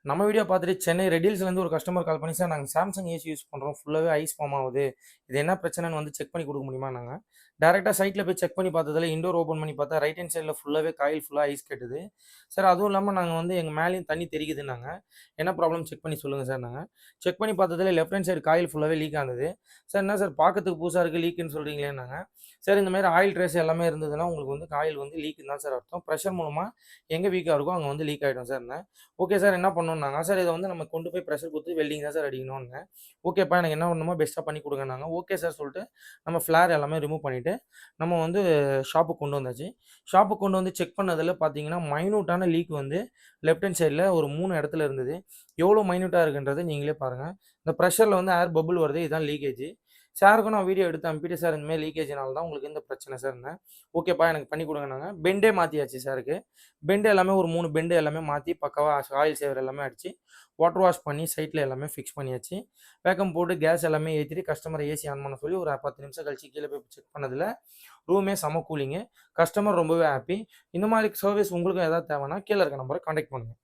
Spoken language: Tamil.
நம்ம வீடியோ பார்த்துட்டு சென்னை ரெட் ஹில்ஸ்லேருந்து ஒரு கஸ்டமர் கால் பண்ணி, சார் நாங்கள் சாம்சங் ஏசி யூஸ் பண்ணுறோம். ஃபுல்லாகவே ஐஸ் ஃபார்ம் ஆகுது. இது என்ன பிரச்சனைன்னு வந்து செக் பண்ணி கொடுக்க முடியுமான்னாங்க. டேரெக்ட்டா சைட்ல போய் செக் பண்ணி பார்த்ததுல இன்டோர் ஓப்பன் பண்ணி பார்த்தா ரைட் ஹேண்ட் சைடில ஃபுல்லாகவே காயில் ஃபுல்லாக ஐஸ் கட்டுது. சார் அதுவும் இல்லாமல் நாங்கள் வந்து எங்கள் மேலேயும் தண்ணி தெறிக்குதுன்னாங்க. என்ன ப்ராப்ளம் செக் பண்ணி சொல்லுங்கள் சார்னாங்க. செக் பண்ணி பார்த்ததுல லெஃப்ட் ஹேண்ட் சைடு காயில் ஃபுல்லாகவே லீக் ஆனது. சார் என்ன சார் பார்க்கறதுக்கு புதுசாக இருக்குது லீக்குன்னு சொல்கிறீங்களேன்னாங்க. சார் இந்த மாதிரி ஆயில் ட்ரேஸ் எல்லாமே இருந்ததுன்னா உங்களுக்கு வந்து காயில் வந்து லீக்குன்னு தான் சார் அர்த்தம். ப்ரெஷர் மூலமா எங்கே வீக்கா இருக்கோ அங்கே வந்து லீக் ஆகிடும் சார்ன்னேன். ஓகே சார் என்ன பண்ணணும்னாங்க. சார் இதை வந்து நம்ம கொண்டு போய் ப்ரெஷர் குடுத்து வெல்டிங் தான் சார் அடிக்கணும்னேன். ஓகேப்பா எனக்கு என்ன பண்ணணுமோ பெஸ்ட்டா பண்ணி குடுங்கன்னாங்க. ஓகே சார் சொல்லிட்டு நம்ம ஃப்ளேர் எல்லாமே ரிமூவ் பண்ணிட்டு, நம்ம வந்து ஷாப்புக்கு கொண்டு வந்தாச்சு. ஷாப்புக்கு கொண்டு வந்து செக் பண்ணதுல பார்த்தீங்கன்னா, மைன்யூட்டான லீக் வந்து லெஃப்ட் ஹேண்ட் சைட்ல ஒரு 3 இடத்துல இருந்தது. எவ்வளோ மைன்யூட்டா இருக்குன்றத நீங்களே பாருங்க. இந்த ப்ரெஷர்ல வந்து ஏர் பபிள் வருது. இதான் லீக்கேஜ். சாருக்கும் நான் வீடியோ எடுத்து அனுப்பிட்டு, சார் இந்த மாரி லீக்கேஜ்னால தான் உங்களுக்கு இந்த பிரச்சனை சார்ன்னேன். ஓகேப்பா எனக்கு பண்ணி குடுங்கன்னாங்க. பெண்டே மாத்தியாச்சு சாருக்கு. பெண்ட் எல்லாமே ஒரு 3 பெண்ட் எல்லாமே மாத்தி பக்காவா ஆயில் சேவர் எல்லாமே அடிச்சு, வாட்டர் வாஷ் பண்ணி சைட்ல எல்லாமே ஃபிக்ஸ் பண்ணியாச்சு. வேக்கம் போட்டு கேஸ் எல்லாமே ஏத்திட்டு கஸ்டமர ஏசி ஆன் பண்ண சொல்லி ஒரு 10 நிமிஷம் கழிச்சு கீழ போய் செக் பண்ணதுல, ரூமே செம கூலிங்கு. கஸ்டமர் ரொம்பவே ஹேப்பி. இந்த மாரி சர்வீஸ் உங்களுக்கும் ஏதாவது தேவைன்னா கீழ இருக்க நம்பர கான்டாக்ட் பண்ணுங்க.